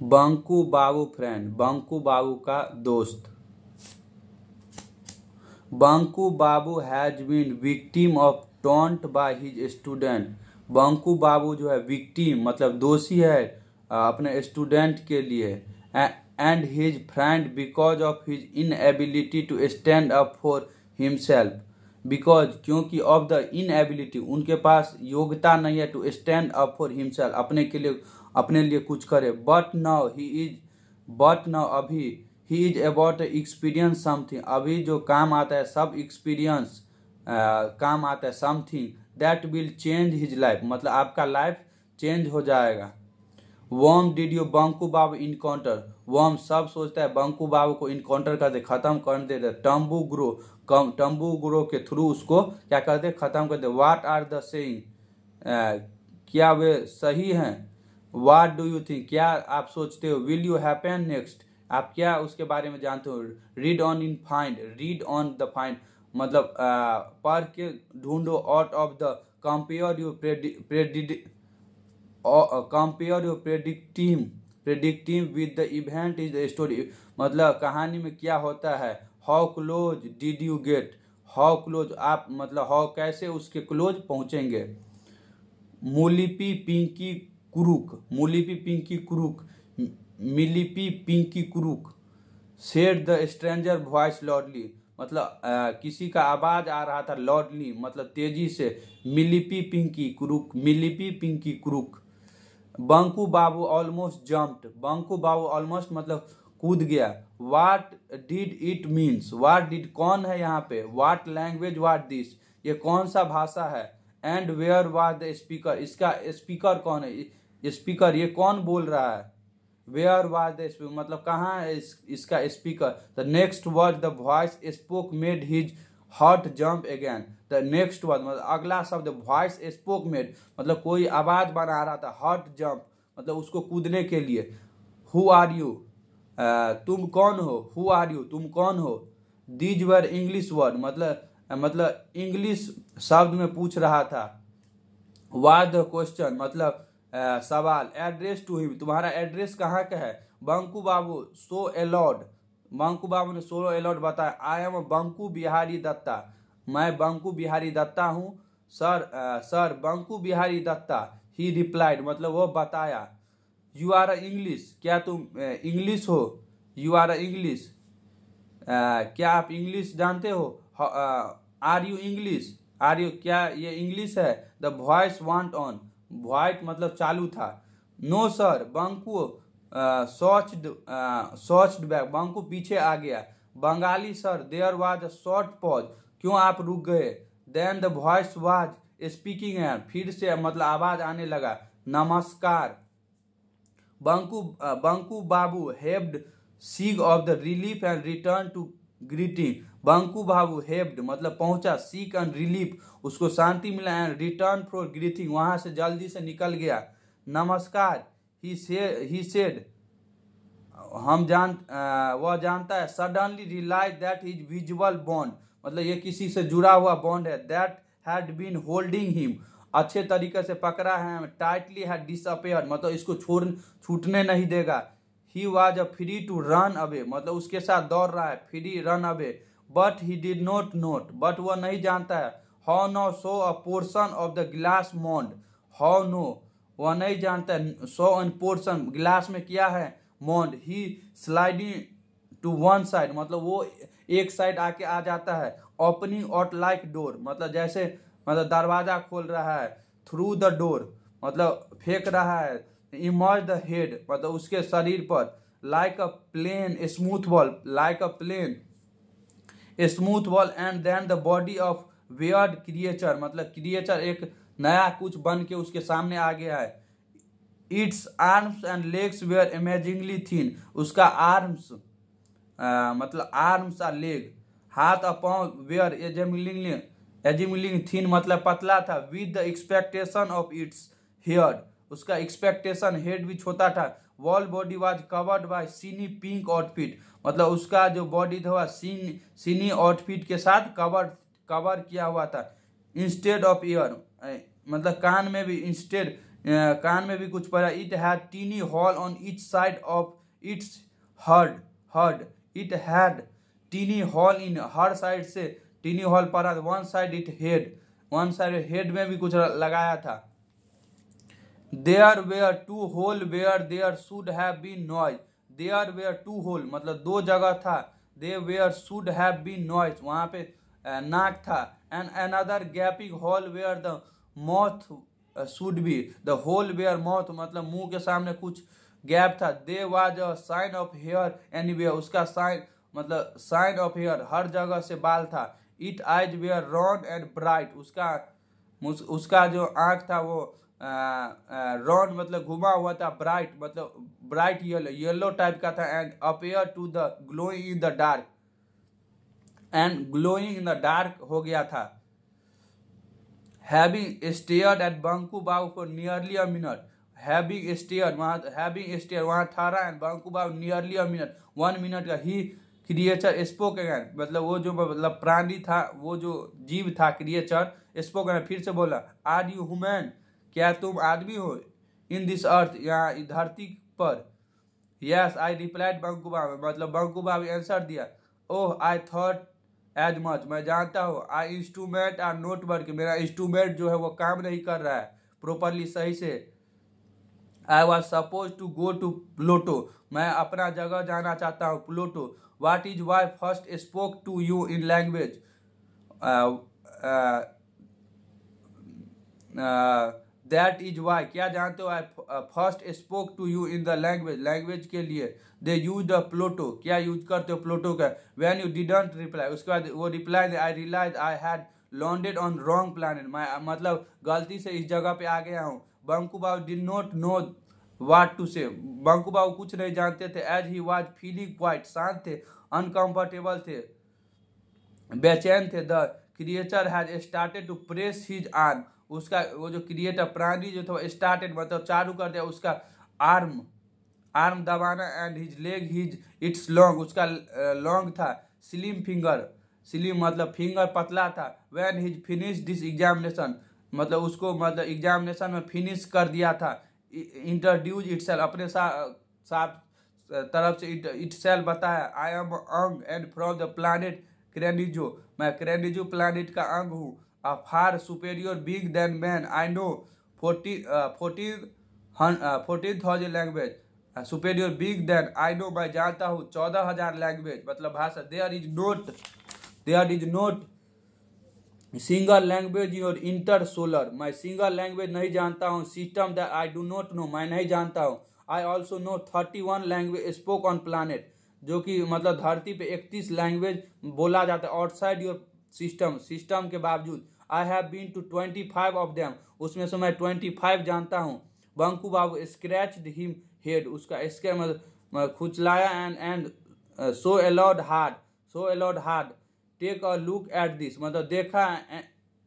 बंकू बाबू friend, Banku Babu का दोस्त। Banku Babu has been victim of taunt by his student. Banku Babu जो है विक्टिम मतलब दोषी है अपने स्टूडेंट के लिए, and his friend because of his inability to stand up for himself. Because क्योंकि ऑफ द इनएबिलिटी उनके पास योग्यता नहीं है to stand up for himself अपने लिए कुछ करे। बट नाउ अभी ही इज अबाउट एक्सपीरियंस समथिंग, अभी जो काम आता है सब एक्सपीरियंस काम आता है something that will change his life, मतलब आपका लाइफ चेंज हो जाएगा। Whom did you Banku Babu encounter, whom सब सोचता है बंकू बाबू को इनकाउंटर कर दे, खत्म कर दे। टम्बू ग्रो के थ्रू उसको क्या कर दे, खत्म कर दे। वाट आर द सेइंग, क्या वे सही हैं। वाट डू यू थिंक, क्या आप सोचते हो। विल यू हैपन नेक्स्ट, आप क्या उसके बारे में जानते हो। Read on in find, read on the find मतलब पढ़ के ढूंढो। Out of the compare you predictive with the event is the story, मतलब कहानी में क्या होता है। How close did you get, how close आप मतलब हाउ कैसे उसके क्लोज पहुंचेंगे। मुलिपी पिंकी कुरुक, मुलिपी पिंकी कुरुक, मिलिपी पिंकी कुरुक। Said the stranger voice loudly, मतलब किसी का आवाज आ रहा था लॉर्डली मतलब तेजी से। मिलिपी पिंकी कुरुक, मिलिपी पिंकी कुरुक। बंकू बाबू ऑलमोस्ट जम्प्ड, बंकू बाबू ऑलमोस्ट मतलब कूद गया। What did it means, what did कौन है यहाँ पे। वाट लैंग्वेज वाट दिस, ये कौन सा भाषा है। And where was the speaker, इसका स्पीकर कौन है, स्पीकर ये कौन बोल रहा है। वेयर वाज द स्पीकर मतलब कहाँ है इसका speaker. The next word the voice spoke made his heart jump again. The next word मतलब अगला शब्द वॉइस स्पोक मेड मतलब कोई आवाज बना रहा था। हार्ट जंप मतलब उसको कूदने के लिए। हु आर यू, तुम कौन हो। हु आर यू, तुम कौन हो। दीज वर इंग्लिश वर्ड मतलब इंग्लिश शब्द में पूछ रहा था। वाज द क्वेश्चन मतलब सवाल। एड्रेस टू हिम, तुम्हारा एड्रेस कहाँ का है। बंकू बाबू सो अलाउड, बंकू बाबू ने सो अलाउड बताया। आई एम बंकू बिहारी दत्ता, मैं बंकू बिहारी दत्ता हूँ। Sir Banku Bihari Datta. He replied मतलब वो बताया। यू आर इंग्लिश, क्या तुम इंग्लिश हो। यू आर इंग्लिश, क्या आप इंग्लिश जानते हो। Are you English, are you क्या ये इंग्लिश है। द वॉइस वांट ऑन, वॉइट मतलब चालू था। नो सर, बंकू सॉच्ड बैक, बंकू पीछे आ गया। Bengali sir there was a short pause, क्यों आप रुक गए। Then the voice was speaking and, फिर से मतलब आवाज आने लगा। नमस्कार। Banku Babu heaved sigh of the relief and return to greeting. Banku Babu heaved मतलब पहुंचा, सीक एंड रिलीफ उसको शांति मिला, एंड रिटर्न फॉर ग्रीटिंग वहां से जल्दी से निकल गया। नमस्कार। ही सेड वह जानता है। Suddenly realise that his visual bond मतलब ये किसी से जुड़ा हुआ बॉन्ड है। That had been holding him, अच्छे तरीके से पकड़ा है। टाइटली हैड डिसअपेयर्ड मतलब इसको छूटने नहीं देगा। He was a free to run away मतलब उसके साथ दौड़ रहा है, free run away. But he did not note, but वह नहीं जानता है। How know so a portion of the glass mound, how know वह नहीं जानता है। सो एन पोर्शन ग्लास में क्या है, मॉन्ड। ही स्लाइडिंग टू वन साइड मतलब वो एक साइड आके आ जाता है। ओपनिंग आउट लाइक डोर मतलब जैसे मतलब दरवाजा खोल रहा है। थ्रू द डोर मतलब फेंक रहा है। इमर्ज द हेड मतलब उसके शरीर पर। Like a plain smooth ball, like a plain smooth ball. And then the body of weird creature मतलब क्रिएचर एक नया कुछ बन के उसके सामने आ गया है। Its arms and legs were amazingly thin, उसका आर्म्स मतलब आर्म्स और लेग, हाथ और पाँव वेयर एजिमिलिंग थिन मतलब पतला था। With the expectation of its head, उसका एक्सपेक्टेशन हेड भी छोटा था। Whole body was covered by shiny pink outfit मतलब उसका जो बॉडी था सीनी आउटफिट के साथ कवर किया हुआ था। इंस्टेड ऑफ ईयर मतलब कान में भी इंस्टेड कान में भी कुछ पड़ा। It had tiny hole on each side of its head it had tiny hole in हर साइड से टीनी हॉल पड़ा था। वन साइड हेड में भी कुछ लगाया था। There were two hole where there should have been nose. There were two hole मतलब दो जगह था। They were should have been nose वहाँ पे नाक था। And another gaping hole where the mouth should be. The hole where mouth मतलब मुंह के सामने कुछ गैप था। They was a sign of hair anywhere उसका साइन मतलब साइन ऑफ हेयर हर जगह से बाल था। It eyes were round and bright उसका जो आँख था वो राउंड मतलब घुमा हुआ था। ब्राइट मतलब ब्राइट येलो टाइप का था। And appear to the glowing in the dark हो गया था। Having stared at Banku Babu for nearly a minute. Having stare वहाँ ठहरा and Banku Babu nearly a minute 1 minute का। ही क्रिएचर स्पोक अगेन मतलब वो जो मतलब प्राणी था वो जो जीव था क्रिएचर स्पोक अगेन फिर से बोला। आर यू ह्यूमन क्या तुम आदमी हो। इन दिस अर्थ यहाँ धरती पर। यस आई रिप्लाइड बंकू बाबू मतलब बंकू बाबू आंसर दिया। ओह आई थॉट एज मच मैं जानता हूँ। आई इंस्ट्रूमेंट आर नोट वर्क मेरा इंस्ट्रूमेंट जो है वो काम नहीं कर रहा है प्रॉपरली सही से। I was suppose to go to Pluto मैं अपना जगह जाना चाहता हूँ Pluto. What is why first spoke to you in language. That is why क्या जानते हो। I first spoke to you in the language के लिए। दे यूज द प्लूटो क्या यूज करते हो प्लूटो का। वैन यू डिडंट रिप्लाई उसके बाद वो reply I realise I had landed on wrong planet मैं मतलब गलती से इस जगह पे आ गया हूँ। Banku Babu did not know what to say Banku Babu कुछ नहीं जानते थे। As he was feeling quite शांत थे अनकंफर्टेबल थे बेचैन थे। The creature has started to press his arm उसका वो जो क्रिएटर प्राणी जो था स्टार्टेड मतलब चालू कर दिया उसका आर्म दबाना। And his leg his it's long उसका लॉन्ग था। स्लिम मतलब फिंगर पतला था। When his finish this examination मतलब उसको मतलब एग्जामिनेशन में फिनिश कर दिया था। इंट्रोड्यूस इटसेल्फ अपने साथ तरफ से इटसेल्फ बताया। आई एम अंग एंड फ्रॉम द प्लैनेट क्रेनिजो मैं क्रेनिजो प्लैनेट का अंग हूँ। A far superior being than man. I know 14,000 language superior big than I know मैं जानता हूँ 14,000 लैंग्वेज मतलब भाषा। There is not single language your inter solar मैं सिंगल लैंग्वेज नहीं जानता हूँ। System that I do not know मैं नहीं जानता हूँ। I also know 31 language spoke on planet जो कि मतलब धरती पे 31 लैंग्वेज बोला जाता है आउटसाइड योर सिस्टम के बावजूद। I have been to 25 of them उसमें से मैं 25 जानता हूँ। Banku Babu scratched him head उसका इसके मतलब खुचलाया and so aloud hard take a look at this मतलब देखा।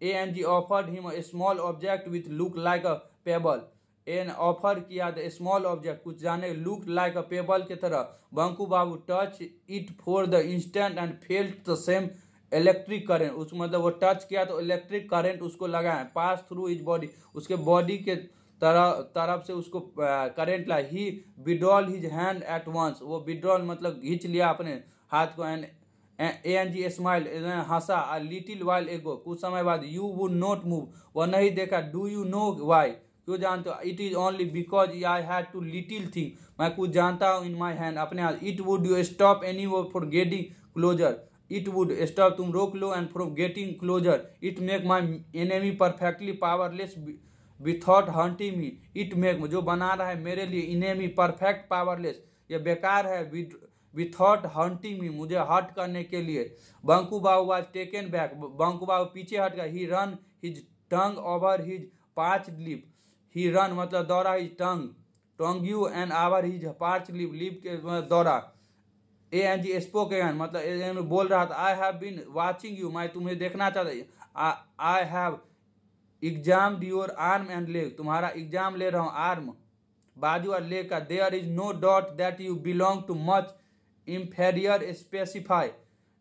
Ang offered him a small object with look like a pebble an offer किया था स्मॉल ऑब्जेक्ट कुछ जाने लुक लाइक अ पेबल की तरह। Banku Babu touch it for the instant and felt the same electric current उस मतलब वो टच किया तो इलेक्ट्रिक करंट उसको लगा है पास थ्रू हिज बॉडी उसके बॉडी के तरफ से उसको करंट ला। He withdrawal his hand at once वो विड्रॉल मतलब खींच लिया अपने हाथ को। एंड एएनजी स्माइल हंसा अ लिटिल वाइल एगो कुछ समय बाद। यू वुड नॉट मूव वह नहीं देखा। डू यू नो वाई क्यों जानते हो। It is only because I had two little thing मैं कुछ जानता हूँ इन माई हैंड अपने हाथ। It would you stop any वो for getting closer it would stop तुम रोक लो and from getting closer. It make my enemy perfectly powerless without hunting me. It make जो बना रहा है मेरे लिए एनिमी परफेक्ट पावरलेस ये बेकार है विथआउट हंटिंग मी मुझे हट करने के लिए। Banku Babu was taken back Banku Babu पीछे हट गया। He run his tongue over his parch lip he run मतलब दौड़ा his tongue you and our his parch lip के दौड़ा। एएनजी स्पोक अगेन मतलब बोल रहा था। I have been watching you मैं तुम्हें देखना चाहता। I have examined your arm and leg तुम्हारा एग्जाम ले रहा हूँ आर्म बाजू और लेग का। There is no doubt that you belong to much inferior species.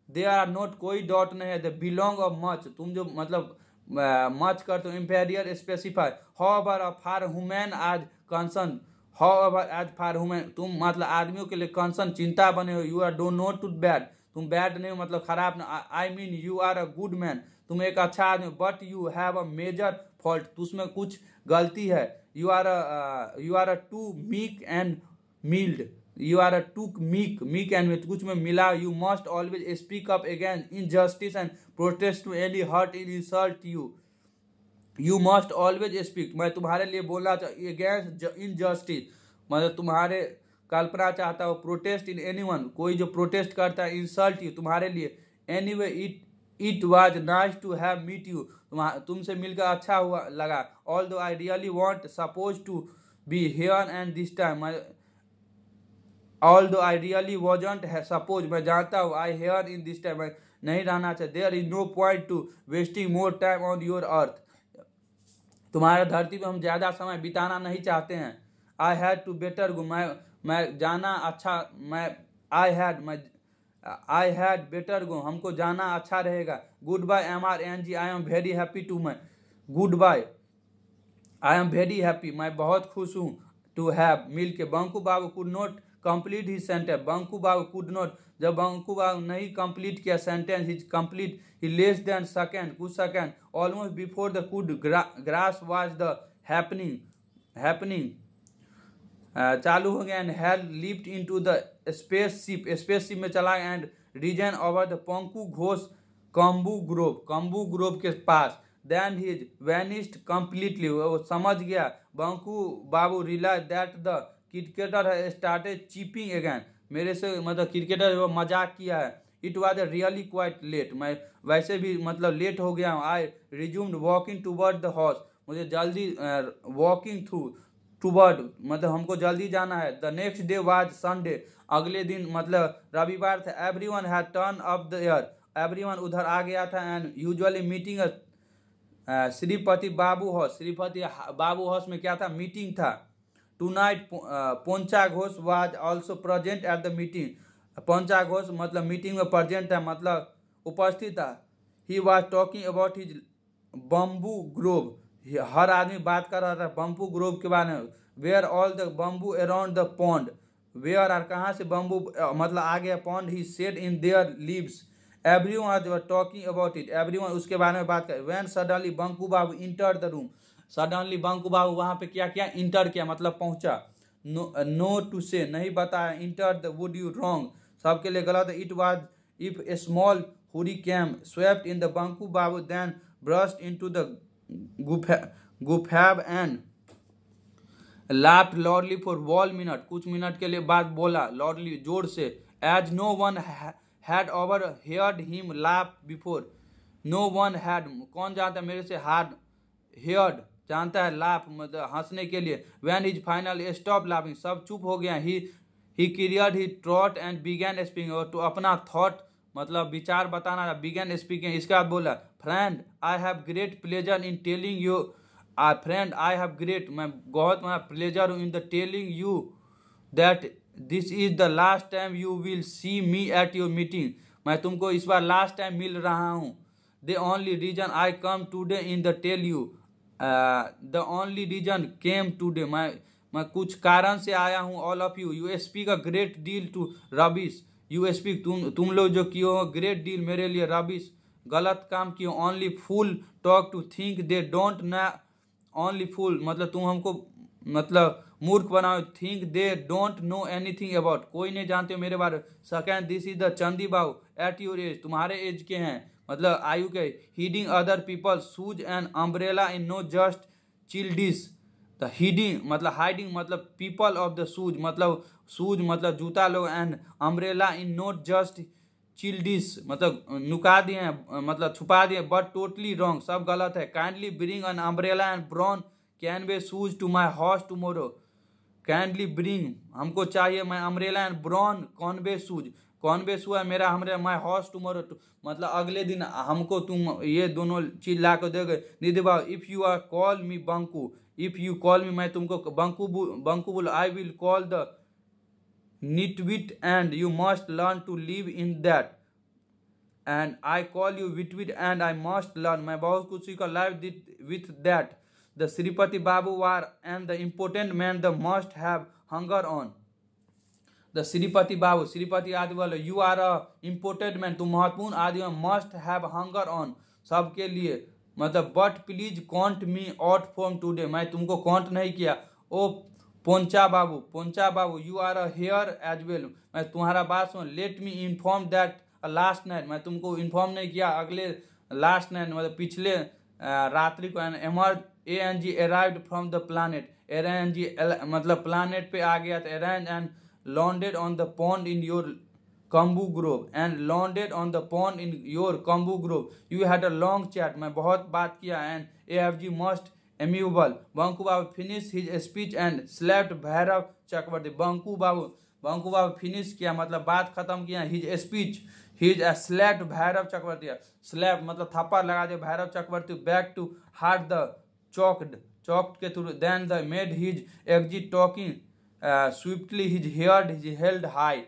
There are not कोई डाउट नहीं है द बिलोंग ऑफ मच तुम जो मतलब मच करते हो inferior specify however for women as concern however as for women तुम मतलब आदमियों के लिए कंसर्न चिंता बने हो you are do not too bad तुम बैड नहीं हो मतलब खराब ना I mean you are a good man तुम एक अच्छा आदमी but you have a major fault तो उसमें कुछ गलती है you are a too meek and mild you are a too meek and mild कुछ में मिला you must always speak up against injustice and protest to any hurt in insult you must always speak मैं तुम्हारे लिए बोलना against injustice मतलब तुम्हारे कल्पना चाहता हूँ प्रोटेस्ट इन एनीवन कोई जो प्रोटेस्ट करता है इंसल्ट यू तुम्हारे लिए anyway it was nice to have meet you तुमसे मिलकर अच्छा हुआ लगा although I really want suppose to be here and this time although I really wasn't suppose मैं जानता हूँ I here in this time मैं नहीं रहना चाहिए there is no point to wasting more time on your earth तुम्हारे धरती पे हम ज़्यादा समय बिताना नहीं चाहते हैं I had to better go मैं जाना अच्छा मैं आई हैड बेटर गो हमको जाना अच्छा रहेगा good bye MRNG I am very happy to मैं good bye I am very happy मैं बहुत खुश हूँ टू हैव मिल के Banku Babu could not complete his sentence Banku Babu could not जब बंकू बाबू नहीं कंप्लीट किया sentence his complete he less than second कुछ second almost before the could grass was the happening चालू हो गया and had lift into the spaceship में चला and risen over the Panku Ghosh bamboo grove के पास देन हिज वैनिस्ड कंप्लीटली वो समझ गया Banku Babu realise that the cricketer started cheeping again मेरे से मतलब क्रिकेटर वो मजाक किया है it was really quite late मैं वैसे भी मतलब लेट हो गया हूँ I resumed walking toward the house मुझे जल्दी वॉकिंग टूवर्ड मतलब हमको जल्दी जाना है the next day was Sunday अगले दिन मतलब रविवार था everyone had turn up the air everyone उधर आ गया था and usually meeting Shripati Babu house में क्या था मीटिंग था tonight Poncha Ghosh was also present at the meeting Poncha Ghosh मतलब मीटिंग में प्रेजेंट है मतलब उपस्थित था he was talking about his bamboo grove हर आदमी बात कर रहा था बम्बू ग्रोव के बारे में where all the bamboo around the pond where और कहाँ से बम्बू मतलब आ गया pond he said in there leaves everyone was talking about it everyone उसके बारे में बात कर when suddenly Banku Babu enter the room suddenly Banku Babu वहाँ पे क्या किया इंटर किया मतलब पहुँचा नो टू से नहीं बताया enter the wood you wrong सबके लिए गलत it was if A small hurricane swept in the Banku Babu then burst into the Gufab and laughed loudly for 1 minute कुछ मिनट के लिए बाद बोला loudly जोर से as no one had overheard him laugh before no one had कौन जानता मेरे से had heard जानता है laugh मतलब हंसने के लिए when his finally stopped laughing सब चुप हो गया he cleared his throat and began speaking और तो अपना thought मतलब विचार बताना था बिगन स्पीकिंग इसके बाद बोला friend I have great pleasure in telling you friend I have great मैं बहुत बड़ा प्लेजर हूँ in the telling you that this is the last time you will see me at your meeting मैं तुमको इस बार लास्ट टाइम मिल रहा हूँ the only reason I come today in the tell you the only reason came today मैं कुछ कारण से आया हूँ all of you speak a great deal to rubbish you speak तुम लोग जो किए हो ग्रेट डील मेरे लिए रबिश गलत काम किए only fool talk to think they don't ना ओनली फूल मतलब तुम हमको मतलब मूर्ख बनाओ think they don't know anything about कोई नहीं जानते मेरे बारे में second this is the Chandi babu at your age तुम्हारे एज के हैं मतलब आयु के hiding other people shoes and umbrella in no just childish the hiding मतलब हाइडिंग मतलब पीपल ऑफ द शूज मतलब जूता लोग and umbrella in not just childish मतलब नुका दिए हैं मतलब छुपा दिए बट टोटली रॉन्ग सब गलत है kindly bring an umbrella and brown canvas shoes to my house tomorrow kindly bring हमको चाहिए मैं umbrella and brown canvas shoes है मेरा हमारे माई हाउस टुमारो मतलब अगले दिन हमको तुम ये दोनों चीज ला कर दोगे Nidhi babu if you are call me Banku if you call me मैं तुमको बंकू बोल I will call the nitwit and you must learn to live in that and I call you witwit and I must learn. मैं बहुत कुछ सीखा live with that. The Sripati Babu war and the important man the must have hunger on. The Sripati Babu, Sripati आदि वाले, you are a important man, तुम महत्वपूर्ण आदि में, must have hunger on, सबके लिए, मतलब but please count me out from today, मैं तुमको काउंट नहीं किया. ओ पोंचा बाबू, you are a here as well, मैं तुम्हारा बात सुन. Let me inform that last night, मैं तुमको इन्फॉर्म नहीं किया अगले लास्ट नाइट मतलब पिछले रात्रि को. ANG arrived from the planet, ANG मतलब प्लानेट पे आ गया था. Arrange and landed on the pond in your Kambu Grove, and landed on the pond in your Kambu Grove. You had a long chat, मैं बहुत बात किया. And AFG most amiable. Banku babu finish his speech and slapped Bhairav Chakraborty. Banku babu finish किया मतलब बात खत्म किया. His speech, his slapped Bhairav Chakraborty. Slap मतलब थप्पड़ लगा दिया भैरव चक्रवर्ती. Back to heart the choked के through. Then the made his exit talking swiftly, his head held high.